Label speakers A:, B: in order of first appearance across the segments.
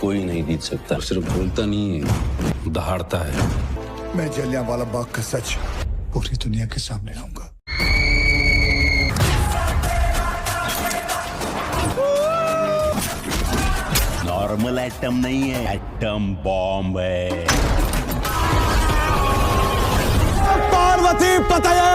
A: कोई नहीं जीत सकता। सिर्फ बोलता नहीं है, दहाड़ता है।
B: मैं जलियांवाला बाग का सच पूरी दुनिया के सामने लाऊंगा।
C: नॉर्मल एटम नहीं है, एटम बॉम्ब है।
B: पार्वती पतये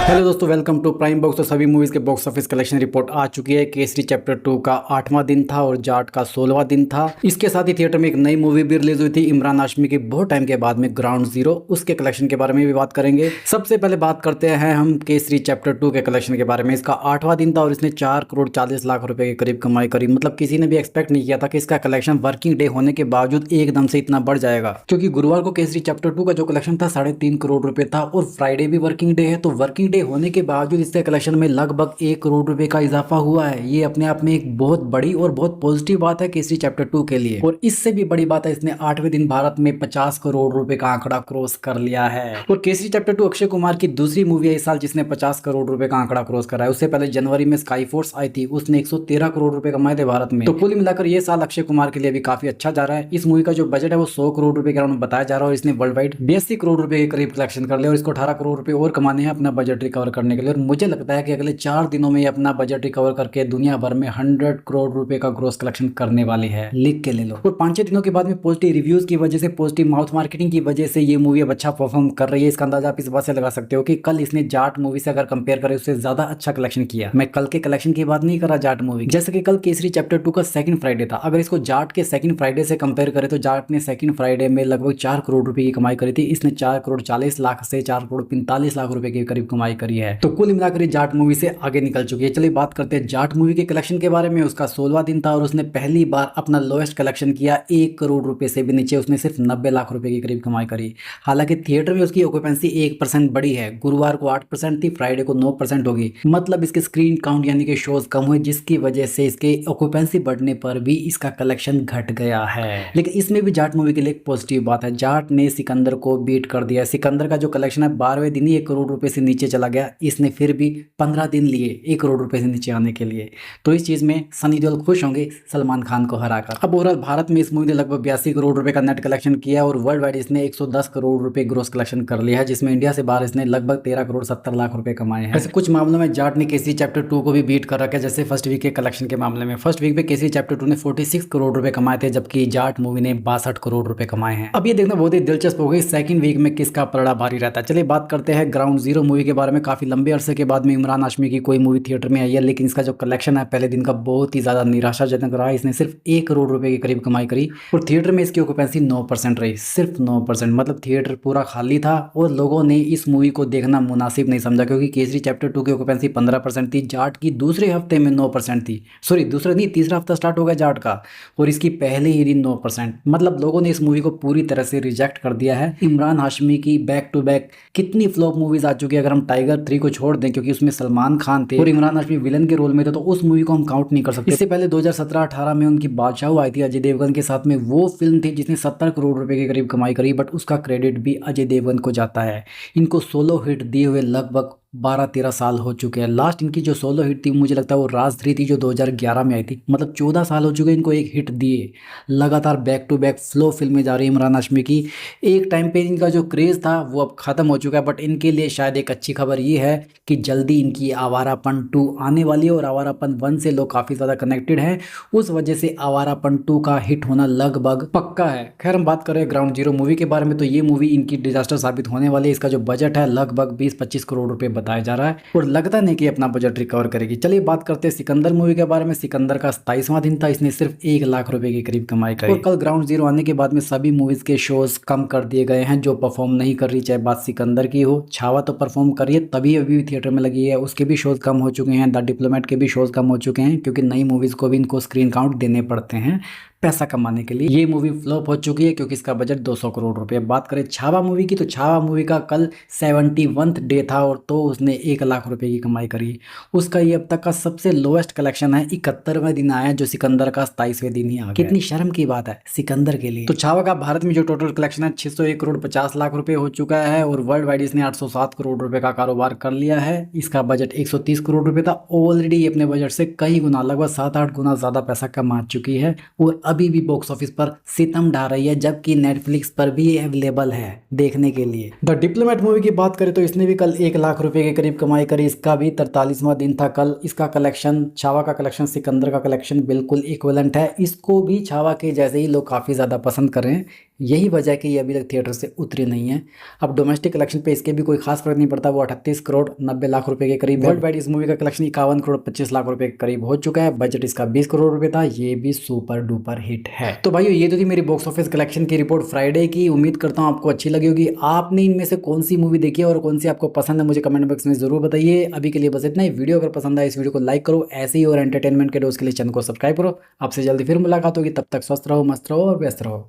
D: हेलो दोस्तों, वेलकम टू प्राइम बॉक्स। तो सभी मूवीज के बॉक्स ऑफिस कलेक्शन रिपोर्ट आ चुकी है। केसरी चैप्टर 2 का 8वां दिन था और जाट का 16वां दिन था। इसके साथ ही थिएटर में एक नई मूवी भी रिलीज हुई थी इमरान हाशमी की बहुत टाइम के बाद में, ग्राउंड जीरो। उसके कलेक्शन के बारे में भी बात करेंगे। सबसे पहले बात करते हैं हम केसरी चैप्टर 2 के कलेक्शन के बारे में। इसका 8वां दिन था और इसने 4 करोड़ 40 लाख रुपए के करीब कमाई करी। मतलब किसी ने भी एक्सपेक्ट नहीं किया था कि इसका कलेक्शन वर्किंग डे होने के बावजूद एकदम से इतना बढ़ जाएगा, क्योंकि गुरुवार को केसरी चैप्टर 2 का जो कलेक्शन था 3.5 करोड़ रुपए था और फ्राइडे भी वर्किंग डे है। तो वर्किंग डे होने के बावजूद इसके कलेक्शन में लगभग 1 करोड़ रुपए का इजाफा हुआ है। ये अपने आप में एक बहुत बड़ी और बहुत पॉजिटिव बात है केसरी चैप्टर 2 के लिए। और इससे भी बड़ी बात है, इसने 8वें दिन भारत में 50 करोड़ रुपए का आंकड़ा क्रॉस कर लिया है। और केसरी चैप्टर 2 अक्षय कुमार की दूसरी मूवी है इस साल जिसने 50 करोड़ रुपए का आंकड़ा क्रॉस करा है। उससे पहले जनवरी में स्काई फोर्स आई थी, उसने 113 करोड़ रुपए कमाए थे भारत में। तो कुल मिलाकर ये साल अक्षय कुमार के लिए भी काफी अच्छा जा रहा है। इस मूवी का जो बजट है वो 100 करोड़ रुपए के अराउंड बताया जा रहा है और इसने वर्ल्ड वाइड 82 करोड़ रुपए के करीब कलेक्शन कर लिया और इसको 18 करोड़ रुपए और कमाने हैं अपना बजट रिकवर करने के लिए। और मुझे लगता है कि अगले 4 दिनों में ये अपना बजट रिकवर करके दुनिया भर में 100 करोड़ रुपए का ग्रोस कलेक्शन करने वाली है। लिख के ले लो। और 5-6 दिनों के बाद में पॉजिटिव रिव्यूज की वजह से, पॉजिटिव माउथ मार्केटिंग की वजह से ये मूवी अब अच्छा परफॉर्म कर रही है। इसका अंदाजा आप इस बात से लगा सकते हो कि कल इसने जाट मूवी से अगर कंपेयर करें उससे ज्यादा अच्छा कलेक्शन किया। मैं कल के कलेक्शन की बात नहीं कर रहा जाट मूवी, जैसे कि कल केसरी चैप्टर 2 का सेकंड फ्राइडे था। अगर इसको जाट के सेकंड फ्राइडे से कंपेयर करें तो जाट ने सेकंड फ्राइडे में लगभग 4 करोड़ रुपए की कमाई करी थी। इसने 4 करोड़ 40 लाख से 4 करोड़ 45 लाख रुपए के करीब कमाई करी है। तो कुल मिलाकर जाट मूवी से आगे निकल चुकी है। चलिए बात करते हैं जाट मूवी के कलेक्शन के बारे में। उसका 16वां दिन था और उसने पहली बार अपना लोएस्ट कलेक्शन किया 1 करोड़ रुपए से भी नीचे। उसने सिर्फ 90 लाख रुपए के करीब कमाई करी। हालांकि थिएटर में उसकी ऑक्यूपेंसी 1% बढ़ी है। गुरुवार को 8% थी, फ्राइडे को 9% होगी। मतलब इसके स्क्रीन काउंट यानी कि शोज कम हुए, जिसकी वजह से इसके ऑक्यूपेंसी बढ़ने पर भी इसका कलेक्शन घट गया है। लेकिन इसमें भी जाट मूवी के लिए एक पॉजिटिव बात है, जाट ने सिकंदर को बीट कर दिया। सिकंदर का जो कलेक्शन है 12वें दिन ही 1 करोड़ रुपए से नीचे चला गया। इसने फिर भी 15 दिन लिए 1 करोड़ रुपए से नीचे आने के लिए। तो इस चीज में सनी देओल खुश होंगे सलमान खान को हराकर। अब ओवरऑल भारत में इस मूवी ने लगभग 82 करोड़ रुपए का नेट कलेक्शन किया और वर्ल्ड वाइड इसने 110 करोड़ रुपए ग्रोस कलेक्शन कर लिया है, जिसमें इंडिया से बाहर इसने लगभग 13 करोड़ 70 लाख रुपए कमाए हैं। वैसे कुछ मामलों में जाट ने केसरी चैप्टर 2 को भी बीट कर रखा है, जैसे फर्स्ट वीक के कलेक्शन के मामले में। फर्स्ट वीक में केसरी चैप्टर 2 ने 46 करोड़ रुपए कमाए थे, जबकि जाट मूवी ने 62 करोड़ रुपए कमाए हैं। अब ये देखना बहुत ही दिलचस्प हो गई सेकंड वीक में किसका पलड़ा भारी रहता है। चलिए बात करते हैं ग्राउंड जीरो मूवी के बारे में। काफी लंबे अरसे के बाद में इमरान हाशमी की कोई मूवी थिएटर में आई है, लेकिन इसका जो कलेक्शन है पहले दिन का बहुत ही ज्यादा निराशाजनक रहा। इसने सिर्फ 1 करोड़ रुपए के करीब कमाई करी और थिएटर में इसकी ऑक्यूपेंसी 9% रही, सिर्फ 9%। मतलब थिएटर पूरा खाली था और लोगों ने इस मूवी को देखना मुनासिब नहीं समझा, क्योंकि केसरी चैप्टर 2 की ऑक्यूपेंसी 15% थी, जाट की दूसरे हफ्ते में 9% थी। सॉरी, दूसरा नहीं, तीसरा हफ्ता स्टार्ट हो गया जाट का और इसकी पहले ही दिन 9%। मतलब लोगों ने इस मूवी को पूरी तरह से रिजेक्ट कर दिया है। इमरान हाशमी की बैक टू बैक कितनी फ्लॉप मूवीज आ चुकी है, अगर हम टाइगर 3 को छोड़ दें क्योंकि उसमें सलमान खान थे और इमरान हाशमी विलन के रोल में थे, तो उस मूवी को हम काउंट नहीं कर सकते। इससे पहले 2017-18 में उनकी बादशाह आई थी अजय देवगन के साथ में। वो फिल्म थी जिसने 70 करोड़ रुपए के करीब कमाई करी, बट उसका क्रेडिट भी अजय देवगन को जाता है। इनको सोलो हिट दिए हुए लगभग 12-13 साल हो चुके हैं। लास्ट इनकी जो सोलो हिट थी मुझे लगता है वो राज 3 थी जो 2011 में आई थी। मतलब 14 साल हो चुके हैं इनको एक हिट दिए। लगातार बैक टू बैक फ्लो फिल्में जा रही है इमरान हाशमी की। एक टाइम पे इनका जो क्रेज़ था वो अब खत्म हो चुका है, बट इनके लिए शायद एक अच्छी खबर ये है कि जल्दी इनकी आवारापन 2 आने वाली है और आवारापन 1 से लोग काफ़ी ज़्यादा कनेक्टेड हैं। उस वजह से आवारापन 2 का हिट होना लगभग पक्का है। खैर हम बात करें ग्राउंड जीरो मूवी के बारे में, तो ये मूवी इनकी डिजास्टर साबित होने वाली है। इसका जो बजट है लगभग 20-25 करोड़ रुपए बताया जा रहा है और लगता नहीं कि अपना बजट रिकवर करेगी। चलिए बात करते हैं सिकंदर मूवी के बारे में। सिकंदर का 27वां दिन था, इसने सिर्फ 1 लाख रुपए के करीब कमाई करी। और कल ग्राउंड जीरो आने के बाद में सभी मूवीज के शोज कम कर दिए गए हैं जो परफॉर्म नहीं कर रही, चाहे बात सिकंदर की हो। छावा तो परफॉर्म कर रही है, तभी अभी थिएटर में लगी है, उसके भी शोज कम हो चुके हैं। द डिप्लोमेट के भी शोज कम हो चुके हैं क्योंकि नई मूवीज को भी इनको स्क्रीन काउंट देने पड़ते हैं। पैसा कमाने के लिए। ये मूवी फ्लॉप हो चुकी है क्योंकि इसका बजट 200 करोड़ रुपए। बात करें छावा मूवी की, तो छावा मूवी का कल 71th डे था और तो उसने 1 लाख रुपए की कमाई करी। उसका ये अब तक का सबसे लोएस्ट कलेक्शन है। 71वां दिन आया जो सिकंदर का 27वें दिन ही आ गया। कितनी शर्म की बात है सिकंदर के लिए। तो छावा का भारत में जो टोटल कलेक्शन है 601 करोड़ 50 लाख रुपए हो चुका है और वर्ल्ड वाइड इसने 807 करोड़ रुपए का कारोबार कर लिया है। इसका बजट 130 करोड़ रुपए था। ऑलरेडी अपने बजट से कई गुना, लगभग 7-8 गुना ज्यादा पैसा कमा चुकी है और अभी भी बॉक्स ऑफिस पर सितम ढा रही है, जबकि नेटफ्लिक्स पर भी अवेलेबल है देखने के लिए। द डिप्लोमेट मूवी की बात करें तो इसने भी कल 1 लाख रुपए के करीब कमाई करी। इसका भी 43वां दिन था कल। इसका कलेक्शन, छावा का कलेक्शन सिकंदर का कलेक्शन बिल्कुल इक्विवेलेंट है। इसको भी छावा के जैसे ही लोग काफी ज्यादा पसंद कर रहे हैं। यही वजह है कि ये अभी तक थिएटर से उतरी नहीं है। अब डोमेस्टिक कलेक्शन पे इसके भी कोई खास फर्क नहीं पड़ता। वो 38 करोड़ 90 लाख रुपए के करीब। वर्ल्ड वाइड इस मूवी का कलेक्शन 51 करोड़ 25 लाख रुपए के करीब हो चुका है। बजट इसका 20 करोड़ रुपए था। ये भी सुपर डुपर हिट है। तो भाइयों, ये तो थी मेरी बॉक्स ऑफिस कलेक्शन की रिपोर्ट फ्राइडे की। उम्मीद करता हूँ आपको अच्छी लगी होगी। आपने इनमें से कौन सी मूवी देखी है और कौन सी आपको पसंद है, मुझे कमेंट बॉक्स में जरूर बताइए। अभी के लिए बस इतना ही। वीडियो अगर पसंद आए इस वीडियो को लाइक करो। ऐसे ही और एंटरटेनमेंट के डोज के लिए चैनल को सब्सक्राइब करो। आपसे जल्दी फिर मुलाकात होगी। तब तक स्वस्थ रहो, मस्त रहो और व्यस्त रहो।